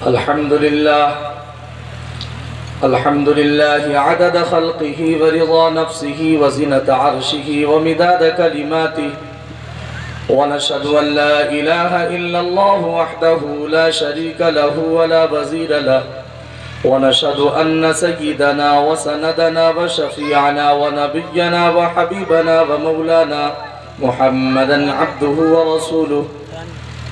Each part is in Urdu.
الحمد لله عدد خلقه ورضا نفسه وزنة عرشه ومداد كلماته، ونشهد أن لا إله إلا الله وحده لا شريك له ولا وزير له، ونشهد أن سيدنا وسندنا وشفيعنا ونبينا وحبيبنا ومولانا محمدا عبده ورسوله،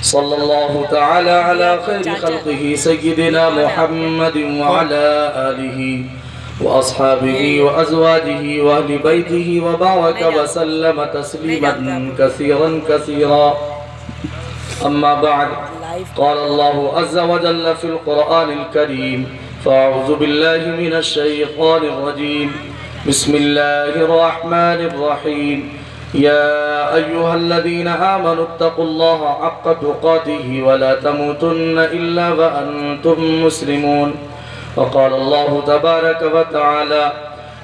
صلى الله تعالى على خير خلقه سيدنا محمد وعلى آله وأصحابه وأزواجه وأهل بيته وبارك وسلم تسليما كثيرا كثيرا. أما بعد، قال الله عز وجل في القرآن الكريم: فأعوذ بالله من الشيطان الرجيم، بسم الله الرحمن الرحيم. يا أيها الذين آمنوا اتقوا الله حق تقاته ولا تموتن إلا وأنتم مسلمون. وقال الله تبارك وتعالى: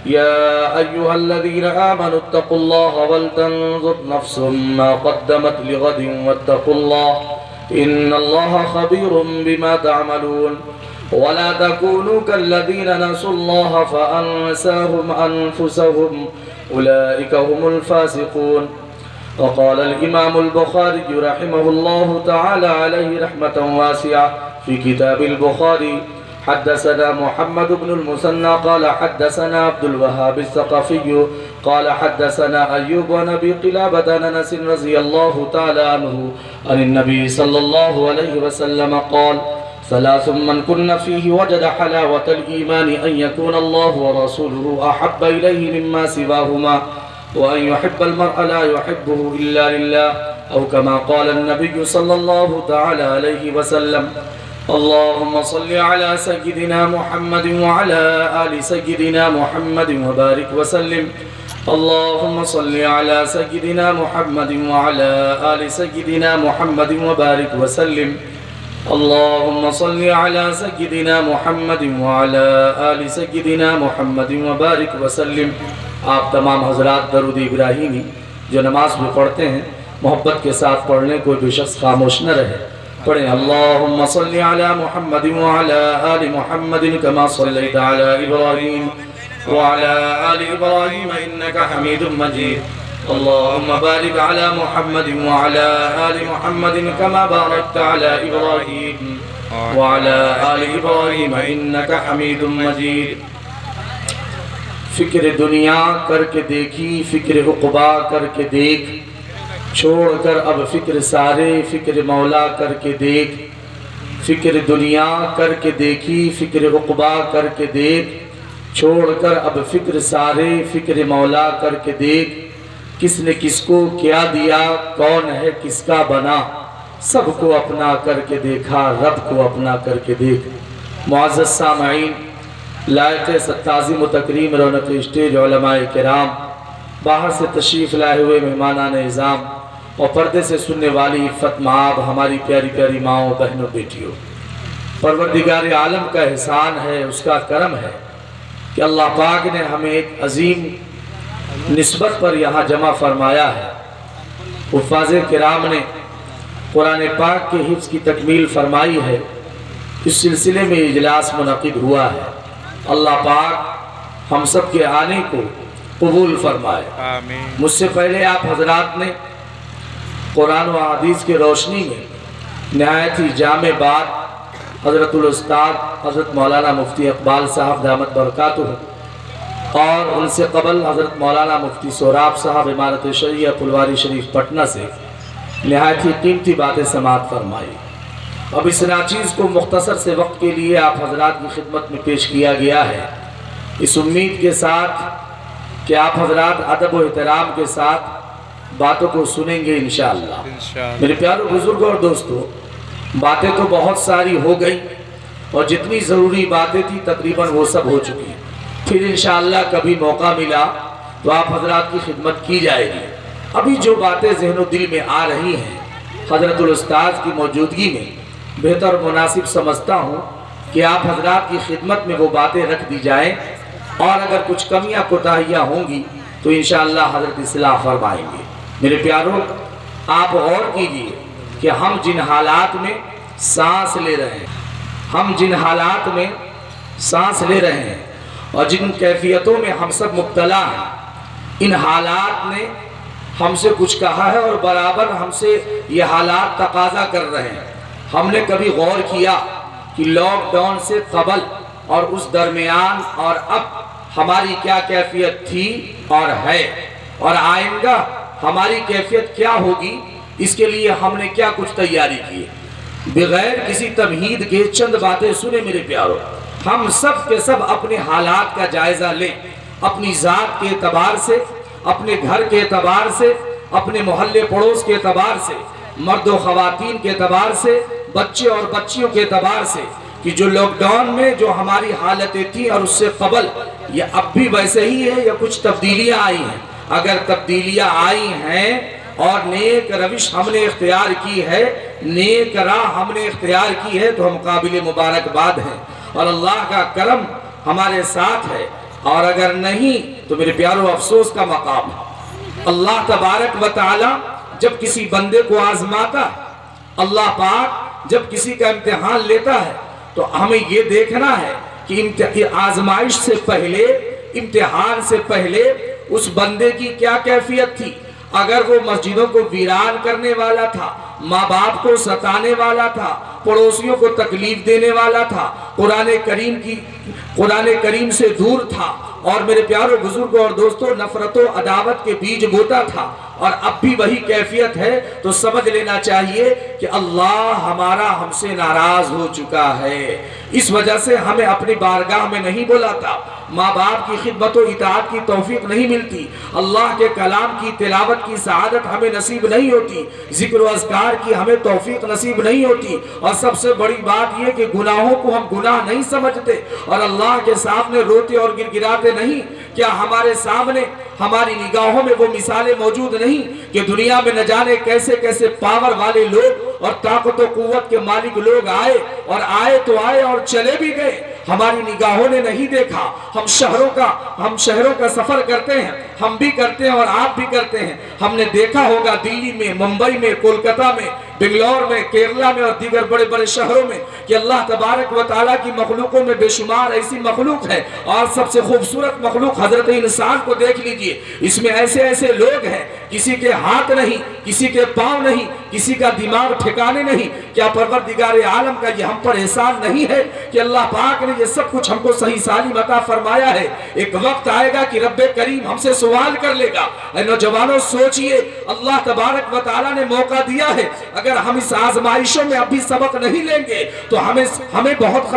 يا أيها الذين آمنوا اتقوا الله ولتنظر نفس ما قدمت لغد واتقوا الله إن الله خبير بما تعملون. ولا تكونوا كالذين نسوا الله فأنساهم أنفسهم أولئك هم الفاسقون. وقال الإمام البخاري رحمه الله تعالى عليه رحمة واسعة في كتاب البخاري: حدثنا محمد بن المثنى قال حدثنا عبد الوهاب الثقفي قال حدثنا أيوب عن أبي قلابة عن أنس رضي الله تعالى عنه عن النبي صلى الله عليه وسلم قال: ثلاث من كن فيه وجد حلاوة الإيمان: أن يكون الله ورسوله أحب إليه مما سواهما، وأن يحب المرء لا يحبه إلا لله، أو كما قال النبي صلى الله تعالى عليه وسلم. اللهم صل على سيدنا محمد وعلى آل سيدنا محمد وبارك وسلم. اللهم صل على سيدنا محمد وعلى آل سيدنا محمد وبارك وسلم. اللهم صل على سيدنا محمد وعلى آل سيدنا محمد وبارك وسلم. آپ تمام حضرات درود ابراہیمی جو نماز میں پڑھتے ہیں محبت کے ساتھ پڑھنے کوئی بھی شخص خاموش نہ رہے. پڑھیں: اللہم صل علی محمد وعلی آل محمد کما صلیت علی ابراہیم وعلی آل ابراہیم انکا حمید مجید. اللهم بارك على محمد وعلى آل محمد كما باركت على إبراهيم وعلى آل إبراهيم إنك حميد مجيد. فکر دنیا کر کے دیکھی، فکر عقبا کر کے دیکھ، چھوڑ کر اب فکر سارے، فکر مولا کر کے دیکھ. فکر دنیا کر کے دیکھی، فکر عقبا کر کے دیکھ، چھوڑ کر اب فکر سارے، فکر مولا کر کے دیکھ. کس نے کس کو کیا دیا، کون ہے کس کا بنا، سب کو اپنا کر کے دیکھا، رب کو اپنا کر کے دیکھ. معزز سامعین، لائق تعظیم و تکریم رونق اسٹیج علماء کرام، باہر سے تشریف لائے ہوئے مہمانان اعظام اور پردے سے سننے والی عفت مآب ہماری پیاری پیاری ماؤں، بہنوں، بیٹیوں، پروردگار عالم کا احسان ہے، اس کا کرم ہے کہ اللہ پاک نے ہمیں ایک عظیم نسبت پر یہاں جمع فرمایا ہے. حفاظ کرام نے قرآن پاک کے حفظ کی تکمیل فرمائی ہے. اس سلسلے میں اجلاس منعقد ہوا ہے. اللہ پاک ہم سب کے آنے کو قبول فرمائے. مجھ سے پہلے آپ حضرات نے قرآن و حدیث کے روشنی میں نہایت ہی جامع بات حضرت الاستاذ حضرت مولانا مفتی اقبال صاحب دامت برکاتہ اور ان سے قبل حضرت مولانا مفتی سوراب صاحب امارت شریعہ پلواری شریف پٹنہ سے نہایت ہی قیمتی باتیں سماعت فرمائی. اب اس ناچیز کو مختصر سے وقت کے لیے آپ حضرات کی خدمت میں پیش کیا گیا ہے، اس امید کے ساتھ کہ آپ حضرات ادب و احترام کے ساتھ باتوں کو سنیں گے انشاءاللہ. میرے پیاروں بزرگوں اور دوستوں، باتیں تو بہت ساری ہو گئی اور جتنی ضروری باتیں تھی تقریباً وہ سب ہو چکی ہیں. پھر انشاءاللہ کبھی موقع ملا تو آپ حضرات کی خدمت کی جائے گی. ابھی جو باتیں ذہن و دل میں آ رہی ہیں حضرت الاستاذ کی موجودگی میں بہتر مناسب سمجھتا ہوں کہ آپ حضرات کی خدمت میں وہ باتیں رکھ دی جائیں، اور اگر کچھ کمیاں کوتاہیاں ہوں گی تو انشاءاللہ حضرت اصلاح فرمائیں گے. میرے پیاروں، آپ غور کیجئے کہ ہم جن حالات میں سانس لے رہے ہیں، ہم جن حالات میں سانس لے رہے ہیں اور جن کیفیتوں میں ہم سب مبتلا ہیں، ان حالات نے ہم سے کچھ کہا ہے اور برابر ہم سے یہ حالات تقاضا کر رہے ہیں۔ ہم نے کبھی غور کیا کہ لاک ڈاؤن سے قبل اور اس درمیان اور اب ہماری کیا کیفیت تھی اور ہے، اور آئندہ ہماری کیفیت کیا ہوگی؟ اس کے لیے ہم نے کیا کچھ تیاری کی ہے؟ بغیر کسی تمہید کے چند باتیں سنے میرے پیارو۔ ہم سب کے سب اپنے حالات کا جائزہ لیں، اپنی ذات کے اعتبار سے، اپنے گھر کے اعتبار سے، اپنے محلے پڑوس کے اعتبار سے، مرد و خواتین کے اعتبار سے، بچے اور بچیوں کے اعتبار سے، کہ جو لاک ڈاؤن میں جو ہماری حالتیں تھیں اور اس سے قبل یہ اب بھی ویسے ہی ہے یا کچھ تبدیلیاں آئی ہیں؟ اگر تبدیلیاں آئی ہیں اور نیک روش ہم نے اختیار کی ہے، نیک راہ ہم نے اختیار کی ہے، تو ہم قابل مبارکباد ہیں اور اللہ کا کرم ہمارے ساتھ ہے، اور اگر نہیں تو میرے پیارو افسوس کا مقام ہے۔ اللہ تبارک و تعالی جب کسی بندے کو آزماتا ہے، اللہ پاک جب کسی کا امتحان لیتا ہے، تو ہمیں یہ دیکھنا ہے کہ آزمائش سے پہلے، امتحان سے پہلے اس بندے کی کیا کیفیت تھی۔ اگر وہ مسجدوں کو ویران کرنے والا تھا، ماں باپ کو ستانے والا تھا، پڑوسیوں کو تکلیف دینے والا تھا، قرآن کریم سے دور تھا، اور میرے پیاروں بزرگوں اور دوستوں نفرت و عداوت کے بیج بوتا تھا، اور اب بھی وہی کیفیت ہے، تو سمجھ لینا چاہیے کہ اللہ ہمارا ہم سے ناراض ہو چکا ہے۔ اس وجہ سے ہمیں اپنی بارگاہ میں نہیں بلاتا، ماں باپ کی خدمت و اطاعت کی توفیق نہیں ملتی، اللہ کے کلام کی تلاوت کی سعادت ہمیں نصیب نہیں ہوتی، ذکر و اذکار کی ہمیں توفیق نصیب نہیں ہوتی، اور سب سے بڑی بات یہ کہ گناہوں کو ہم گناہ نہیں سمجھتے اور اللہ کے سامنے روتے اور گڑگڑاتے نہیں۔ کیا ہمارے سامنے ہماری نگاہوں میں وہ مثالیں موجود نہیں کہ دنیا میں نہ جانے کیسے کیسے پاور والے لوگ اور طاقت و قوت کے مالک لوگ آئے تو آئے اور چلے بھی گئے، ہماری نگاہوں نے نہیں دیکھا۔ ہم شہروں کا سفر کرتے ہیں، ہم بھی کرتے ہیں اور آپ بھی کرتے ہیں، ہم نے دیکھا ہوگا دلی میں، ممبئی میں، کولکتہ میں، بنگلور میں، کیرلا میں اور دیگر بڑے بڑے شہروں میں کہ اللہ تبارک و تعالیٰ کی مخلوقوں میں بے شمار ایسی مخلوق ہے، اور سب سے خوبصورت مخلوق حضرت انسان کو دیکھ لیجئے، اس میں ایسے ایسے لوگ ہیں، کسی کے ہاتھ نہیں، کسی کے پاؤں نہیں، کسی کا دماغ ٹھکانے نہیں۔ کیا پروردگار عالم کا یہ ہم پر احسان نہیں ہے کہ اللہ پاک نے یہ سب کچھ ہم کو صحیح سالم عطا فرمایا ہے؟ ایک وقت آئے گا کہ رب کریم ہم سے سوال کر لے گا۔ اے نوجوانوں سوچئے، اللہ تبارک و تعالیٰ نے موقع دیا ہے، اگر ہم اس آزمائشوں میں اب بھی سبق نہیں لیں گے تو ہمیں بہت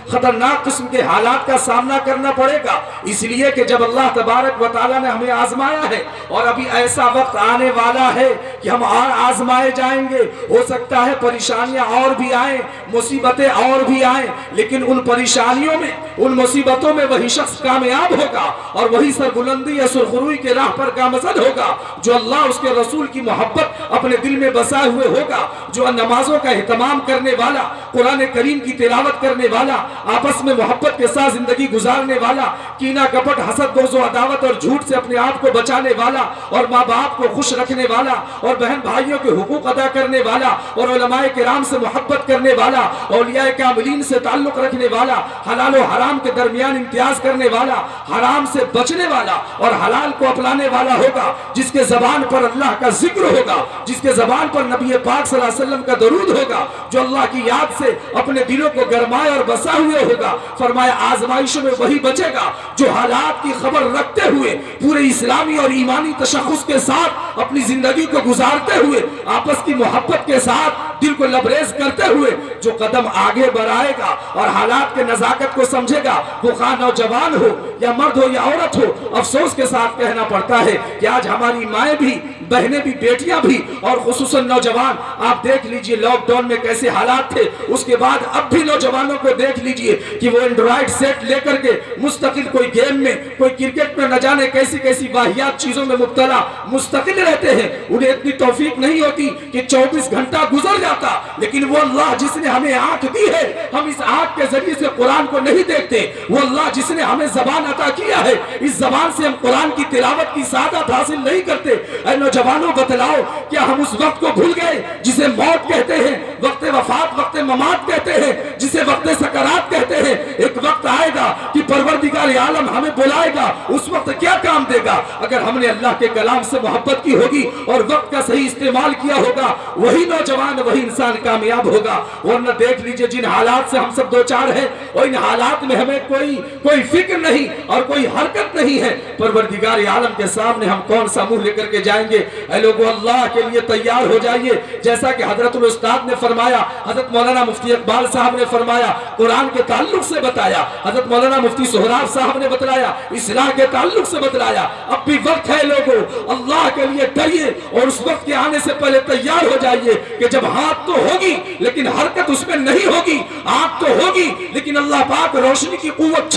خطرناک قسم کے حالات کا سامنا کرنا پڑے گا، اس لیے کہ جب اللہ تبارک و تعالیٰ نے ہمیں آزمایا ہے اور ابھی ایسا وقت آنے والا ہے کہ ہم اور آزمائے جائیں گے، ہو سکتا ہے پریشانیاں اور بھی آئیں، مصیبتیں اور بھی آئیں، لیکن ان پریشانیوں میں، ان مصیبتوں میں وہی شخص کامیاب ہوگا اور وہی سربلندی یا سرخروئی کے راہ پر گامزن ہوگا جو اللہ اس کے رسول کی محبت اپنے دل میں بسائے ہوئے ہوگا، جو نمازوں کا اہتمام کرنے والا، قرآن کریم کی تلاوت کرنے والا، آپس میں محبت کے ساتھ زندگی گزارنے والا، کینہ کپٹ حسد بغض و عداوت اور جھوٹ سے اپنے آپ کو بچانے والا، اور ماں باپ کو خوش رکھنے والا، اور بہن بھائیوں کے حقوق ادا کرنے والا، اور علماء کرام سے محبت کرنے والا، اولیاء کاملین سے تعلق رکھنے والا، حلال و حرام کے درمیان امتیاز کرنے والا، حرام سے بچنے والا اور حلال کو اپنانے والا ہوگا، جس کے زبان پر اللہ کا ذکر ہوگا، جس کے زبان پر نبی پاک صلی اللہ علیہ وسلم کا درود ہوگا، جو اللہ کی یاد سے اپنے دلوں کو گرمائے اور بسا ہوئے ہوگا۔ فرمایا آزمائشوں میں وہی بچے گا جو حالات کی خبر رکھتے ہوئے، پورے اسلامی اور ایمانی تشخص کے ساتھ اپنی زندگی کو گزارتے ہوئے، آپس کی محبت کے ساتھ دل کو لبریز کرتے ہوئے جو قدم آگے بڑھائے گا اور حالات کے نزاکت کو سمجھے گا، وہ خواہ نوجوان ہو یا مرد ہو یا عورت ہو۔ افسوس کے ساتھ کہنا پڑتا ہے کہ آج ہماری مائیں بھی، بہنیں بھی، بیٹیاں بھی، اور خصوصاً نوجوان، آپ دیکھ لیجئے لاک ڈاؤن میں کیسے حالات تھے، اس کے بعد اب بھی نوجوانوں کو دیکھ لیجئے کہ وہ اینڈرائیڈ سیٹ لے کر کے مستقل کوئی گیم میں، کوئی کرکٹ میں، نہ جانے کیسی کیسی واہیات چیزوں میں مبتلا مستقل رہتے ہیں۔ انہیں اتنی توفیق نہیں ہوتی کہ 24 گھنٹہ گزر جاتا، لیکن وہ اللہ جس نے ہمیں آنکھ دی ہے، ہم اس آنکھ کے ذریعے سے قرآن کو نہیں دیکھتے، وہ اللہ جس نے ہمیں زبان عطا کیا ہے، اس زبان سے ہم قرآن کی تلاوت کی سعادت حاصل نہیں کرتے۔ اے نوجوانوں بتلاؤ، کیا ہم اس وقت کو بھول گئے جسے موت کہتے ہیں، وقت وفات، وقت ممات کہتے ہیں، جسے وقت سکرات کہتے ہیں؟ ایک وقت آئے گا کہ پروردگار عالم ہمیں بلائے گا، اس وقت کیا کام دے گا؟ اگر ہم نے اللہ کے کلام سے محبت کی ہوگی اور وقت کا صحیح استعمال کیا ہوگا، وہی نوجوان، وہی انسان کامیاب ہوگا۔ ورنہ دیکھ لیجئے جن حالات سے ہم سب دو چار ہیں، اور ان حالات میں ہمیں کوئی فکر نہیں اور کوئی حرکت نہیں ہے، پروردگار عالم کے سامنے ہم کون سا منہ لے کر کے جائیں گے؟ اے لوگو، اللہ کے لیے تیار ہو جائیے، جیسا کہ حضرت الاستاد نے فرمایا، حضرت مولانا مفتی اقبال صاحب نے فرمایا، قرآن کے تعلق سے بتایا، حضرت مولانا مفتی سہراب صاحب نے بتلایا، اصلاح کے تعلق سے بتلایا۔ اب بھی وقت ہے لوگو، اللہ کے لیے ڈریے اور اس وقت کے آنے سے پہلے تیار ہو جائیے کہ جب ہاتھ تو ہوگی لیکن حرکت اس میں نہیں ہوگی، آنکھ تو ہوگی لیکن اللہ پاک روشنی کی قوت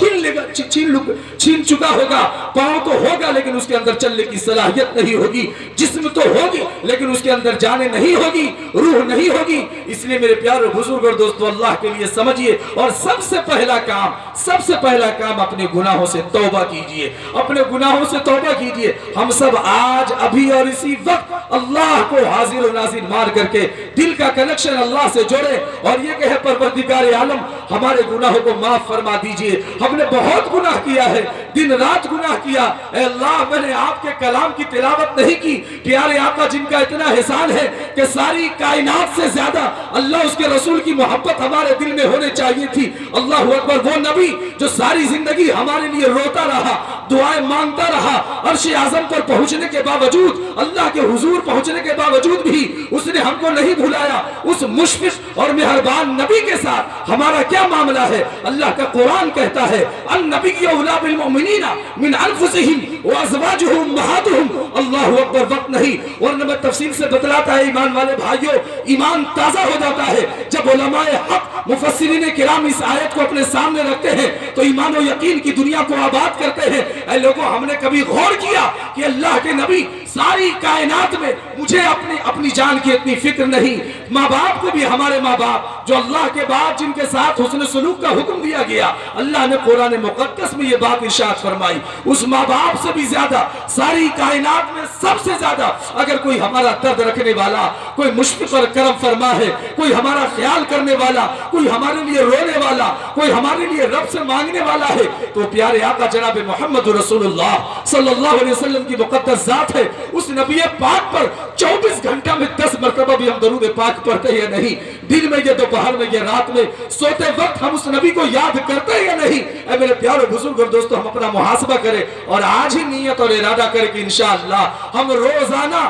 چھین چکا ہوگا، پاؤں تو ہوگا لیکن اس کے اندر چلنے کی صلاحیت نہیں ہوگی، جسم تو ہوگی لیکن اس کے اندر جانے نہیں ہوگی، روح نہیں ہوگی۔ اس لیے میرے پیارے بزرگ اور دوستو، اللہ کے لیے سمجھیے، اور سب سے پہلا کام اپنے گناہوں سے توبہ کیجئے، اپنے گناہوں سے توبہ کیجئے۔ ہم سب آج ابھی اور اسی وقت اللہ کو حاضر و ناظر مان کر کے دل کا کنیکشن اللہ سے جوڑے اور یہ کہے، پروردگار عالم ہمارے گناہوں کو معاف فرما دیجئے، ہم نے بہت گناہ کیا ہے، دن رات گناہ کیا، اے اللہ میں نے آپ کے کلام کی تلاوت نہیں کی، پیارے آقا جن کا اتنا احسان ہے کہ ساری کائنات سے زیادہ اللہ اس کے رسول کی محبت ہمارے دل میں ہونے چاہیے تھی۔ اللہ اکبر، وہ نبی جو ساری زندگی ہمارے لیے روتا رہا، دعائیں مانگتا رہا، عرش اعظم پر پہنچنے کے باوجود، اللہ کے حضور پہنچنے کے باوجود بھی اس نے ہم کو نہیں بھلایا۔ اس مشفق اور مہربان نبی کے ساتھ ہمارا کیا معاملہ ہے؟ اللہ کا قرآن کہتا ہے، النبی اولی بالمؤمنین من انفسہم وازواجہ امہاتہم۔ اللہ اکبر، وقت نہیں، ورنہ میں تفصیل سے بتلاتا ہے ایمان والے بھائیوں، ایمان تازہ ہو جاتا ہے جب علماء حق مفسرین کرام اس آیت کو اپنے سامنے رکھتے ہیں تو ایمان و یقین کی دنیا کو آباد کرتے ہیں۔ اے لوگوں، ہم نے کبھی غور کیا کہ اللہ کے نبی ساری کائنات میں مجھے اپنی جان کی اتنی فکر نہیں؟ ماں باپ کو بھی، ہمارے ماں باپ جو اللہ کے بعد جن کے ساتھ حسن سلوک کا حکم دیا گیا، اللہ نے قرآن مقدس میں یہ بات ارشاد فرمائی، اس ماں باپ سے بھی زیادہ ساری کائنات میں سب سے زیادہ اگر کوئی ہمارا درد رکھنے والا، کوئی مشفق اور کرم فرما ہے، کوئی ہمارا خیال کرنے والا، کوئی ہمارے لیے رونے والا، کوئی ہمارے لیے رب سے مانگنے والا ہے، تو پیارے آقا جناب محمد رسول اللہ صلی اللہ علیہ وسلم کی مقدس ذات ہے۔ اس نبی پاک پر 24 گھنٹہ میں 10 مرتبہ بھی ہم درود پاک پڑھتے ہیں نہیں؟ دن میں یا دوپہر میں یا رات میں سوتے وقت ہم اس نبی کو یاد کرتے ہیں نہیں؟ اے میرے پیارے بزرگ اور دوستو، ہم اپنا محاسبہ کریں اور آج ہی نیت اور ارادہ کریں کہ انشاءاللہ ہم روزانہ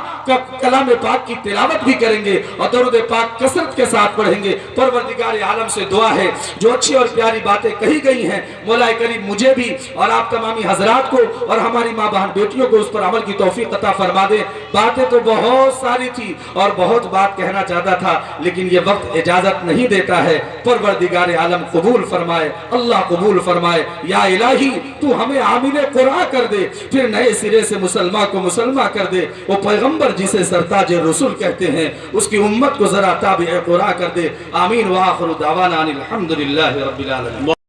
کلام پاک کی تلاوت بھی کریں گے اور درود پاک کثرت کے ساتھ پڑھیں گے۔ پروردگار عالم سے دعا ہے جو اچھی اور پیاری باتیں کہی گئی ہیں، مولا کریم مجھے بھی اور آپ تمامی حضرات کو اور ہماری ماں بہن بیٹیوں کو اس پر عمل کی توفیق عطا فرما دے۔ باتیں تو بہت ساری تھی اور بہت بات کہنا چاہتا تھا، لیکن یہ وقت اجازت نہیں دیتا ہے۔ پروردگار عالم قبول فرمائے، اللہ قبول فرمائے۔ یا الہی تو ہمیں عامل قرآن کر دے، پھر نئے سرے سے مسلمان کو مسلمان کر دے۔ وہ پیغمبر جسے سرتاج رسول کہتے ہیں، اس کی امت کو ذرا تابع قرآن کر دے۔ آمین وآخر دعوانا الحمدللہ رب العالمین۔